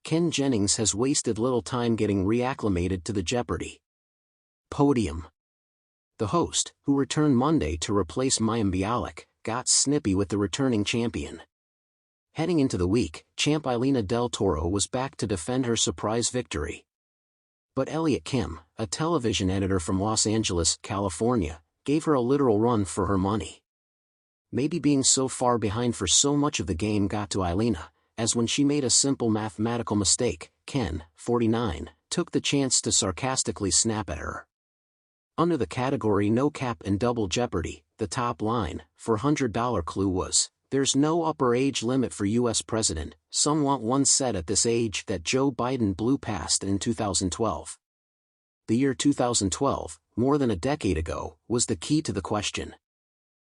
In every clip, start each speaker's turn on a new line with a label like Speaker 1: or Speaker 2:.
Speaker 1: Ken Jennings has wasted little time getting reacclimated to the Jeopardy podium. The host, who returned Monday to replace Mayim Bialik, got snippy with the returning champion. Heading into the week, champ Elena Del Toro was back to defend her surprise victory. But Elliot Kim, a television editor from Los Angeles, California, gave her a literal run for her money. Maybe being so far behind for so much of the game got to Elena, as when she made a simple mathematical mistake, Ken, 49, took the chance to sarcastically snap at her. Under the category No Cap in Double Jeopardy, the top line, for $100 clue was, "There's no upper age limit for U.S. President, someone once said at this age that Joe Biden blew past in 2012. The year 2012, more than a decade ago, was the key to the question.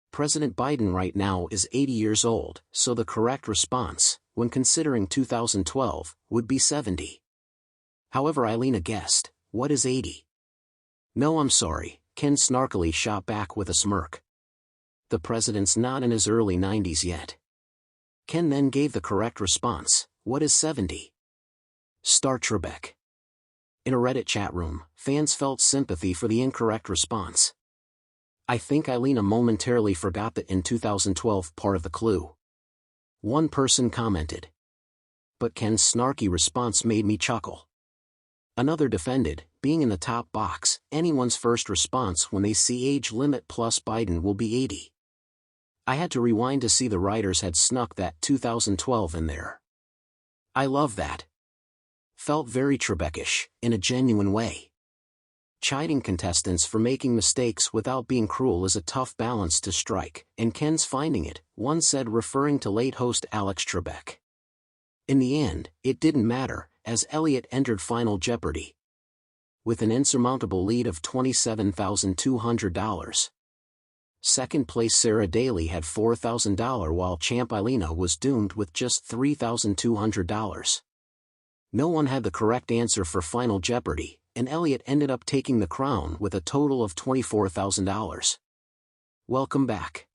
Speaker 1: President Biden right now is 80 years old, so the correct response, when considering 2012, would be 70. However, Elena guessed, what is 80? No, I'm sorry, Ken snarkily shot back with a smirk. The president's not in his early 90s yet. Ken then gave the correct response, what is 70? Star Trebek. In a Reddit chat room, fans felt sympathy for the incorrect response. I think Elena momentarily forgot the in 2012 part of the clue. One person commented. But Ken's snarky response made me chuckle. Another defended, being in the top box, anyone's first response when they see age limit plus Biden will be 80. I had to rewind to see the writers had snuck that 2012 in there. I love that. Felt very Trebekish, in a genuine way. Chiding contestants for making mistakes without being cruel is a tough balance to strike, and Ken's finding it, one said referring to late host Alex Trebek. In the end, it didn't matter, as Elliot entered Final Jeopardy! With an insurmountable lead of $27,200. Second place Sarah Daly had $4,000 while champ Elena was doomed with just $3,200. No one had the correct answer for Final Jeopardy! And Elliot ended up taking the crown with a total of $24,000. Welcome back.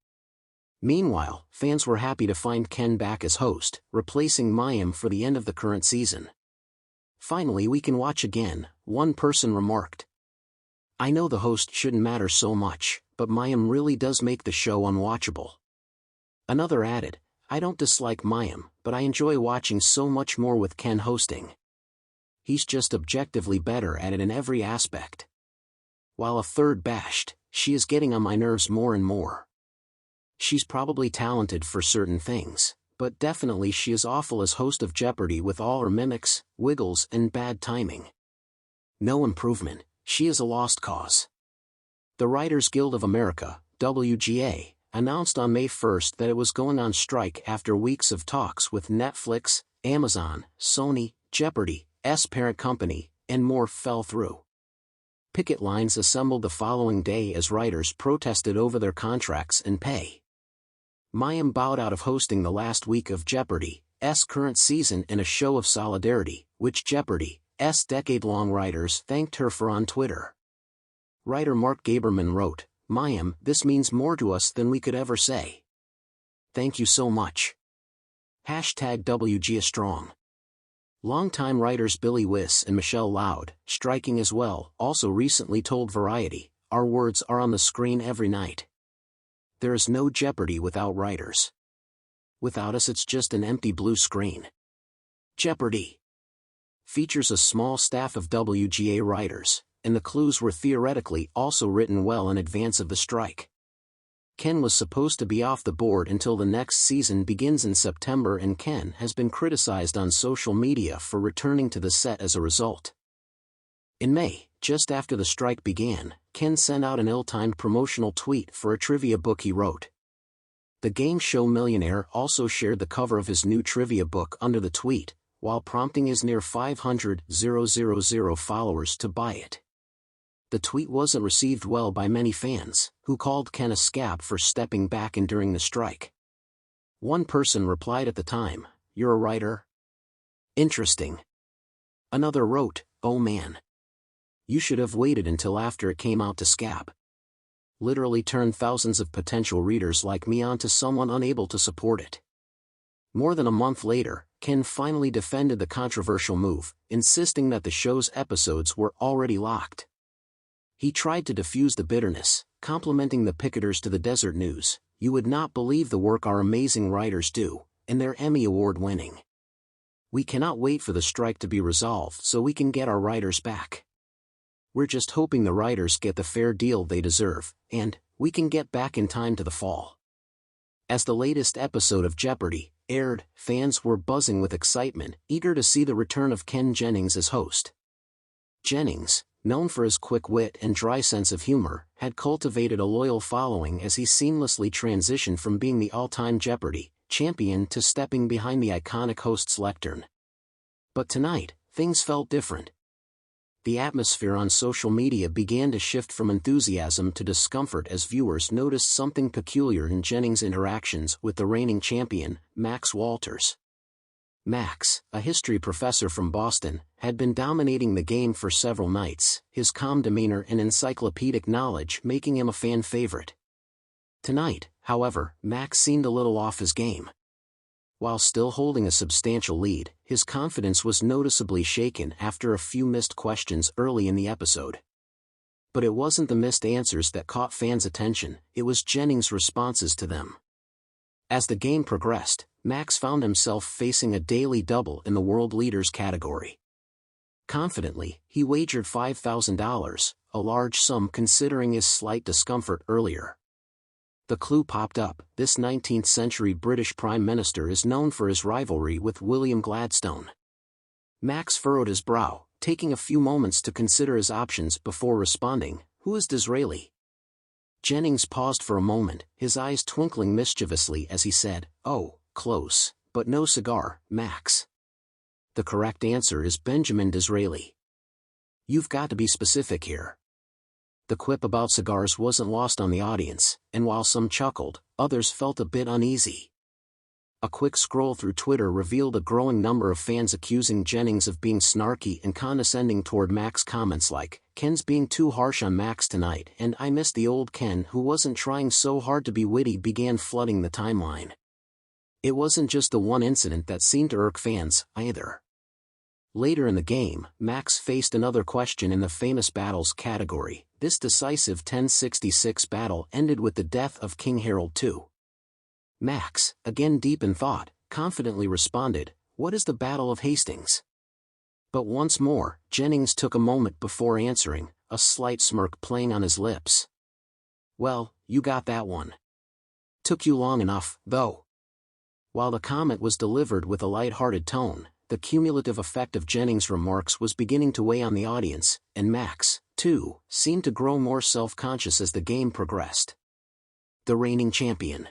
Speaker 1: Meanwhile, fans were happy to find Ken back as host, replacing Mayim for the end of the current season. Finally, we can watch again, one person remarked. I know the host shouldn't matter so much, but Mayim really does make the show unwatchable. Another added, I don't dislike Mayim, but I enjoy watching so much more with Ken hosting. He's just objectively better at it in every aspect. While a third bashed, she is getting on my nerves more and more. She's probably talented for certain things, but definitely she is awful as host of Jeopardy with all her mimics, wiggles and bad timing. No improvement, she is a lost cause. The Writers Guild of America, WGA, announced on May 1st that it was going on strike after weeks of talks with Netflix, Amazon, Sony, Jeopardy's parent company, and more fell through. Picket lines assembled the following day as writers protested over their contracts and pay. Mayim bowed out of hosting the last week of Jeopardy's current season in a show of solidarity, which Jeopardy's decade-long writers thanked her for on Twitter. Writer Mark Gaberman wrote, Mayim, this means more to us than we could ever say. Thank you so much. #WGA Strong. Longtime writers Billy Wiss and Michelle Loud, striking as well, also recently told Variety, our words are on the screen every night. There is no Jeopardy without writers. Without us it's just an empty blue screen. Jeopardy! Features a small staff of WGA writers, and the clues were theoretically also written well in advance of the strike. Ken was supposed to be off the board until the next season begins in September, and Ken has been criticized on social media for returning to the set as a result. In May, just after the strike began, Ken sent out an ill-timed promotional tweet for a trivia book he wrote. The game show millionaire also shared the cover of his new trivia book under the tweet, while prompting his near 500,000 followers to buy it. The tweet wasn't received well by many fans, who called Ken a scab for stepping back and during the strike. One person replied at the time, "You're a writer? Interesting." Another wrote, "Oh man. You should have waited until after it came out to scab. Literally turned thousands of potential readers like me onto someone unable to support it." More than a month later, Ken finally defended the controversial move, insisting that the show's episodes were already locked. He tried to diffuse the bitterness, complimenting the picketers to the Desert News. "You would not believe the work our amazing writers do, and they're Emmy Award-winning. We cannot wait for the strike to be resolved so we can get our writers back. We're just hoping the writers get the fair deal they deserve, and we can get back in time to the fall." As the latest episode of Jeopardy aired, fans were buzzing with excitement, eager to see the return of Ken Jennings as host. Jennings, known for his quick wit and dry sense of humor, had cultivated a loyal following as he seamlessly transitioned from being the all-time Jeopardy champion to stepping behind the iconic host's lectern. But tonight, things felt different. The atmosphere on social media began to shift from enthusiasm to discomfort as viewers noticed something peculiar in Jennings' interactions with the reigning champion, Max Walters. Max, a history professor from Boston, had been dominating the game for several nights, his calm demeanor and encyclopedic knowledge making him a fan favorite. Tonight, however, Max seemed a little off his game. While still holding a substantial lead, his confidence was noticeably shaken after a few missed questions early in the episode. But it wasn't the missed answers that caught fans' attention, it was Jennings' responses to them. As the game progressed, Max found himself facing a daily double in the world leaders category. Confidently, he wagered $5,000, a large sum considering his slight discomfort earlier. The clue popped up: this 19th-century British Prime Minister is known for his rivalry with William Gladstone. Max furrowed his brow, taking a few moments to consider his options before responding, "Who is Disraeli?" Jennings paused for a moment, his eyes twinkling mischievously as he said, "Oh, close, but no cigar, Max. The correct answer is Benjamin Disraeli. You've got to be specific here." The quip about cigars wasn't lost on the audience, and while some chuckled, others felt a bit uneasy. A quick scroll through Twitter revealed a growing number of fans accusing Jennings of being snarky and condescending toward Max. Comments like, "Ken's being too harsh on Max tonight," and "I miss the old Ken who wasn't trying so hard to be witty" began flooding the timeline. It wasn't just the one incident that seemed to irk fans, either. Later in the game, Max faced another question in the famous battles category. This decisive 1066 battle ended with the death of King Harold II. Max, again deep in thought, confidently responded, "What is the Battle of Hastings?" But once more, Jennings took a moment before answering, a slight smirk playing on his lips. "Well, you got that one. Took you long enough, though." While the comment was delivered with a light-hearted tone, the cumulative effect of Jennings' remarks was beginning to weigh on the audience, and Max, too, seemed to grow more self-conscious as the game progressed. The reigning champion.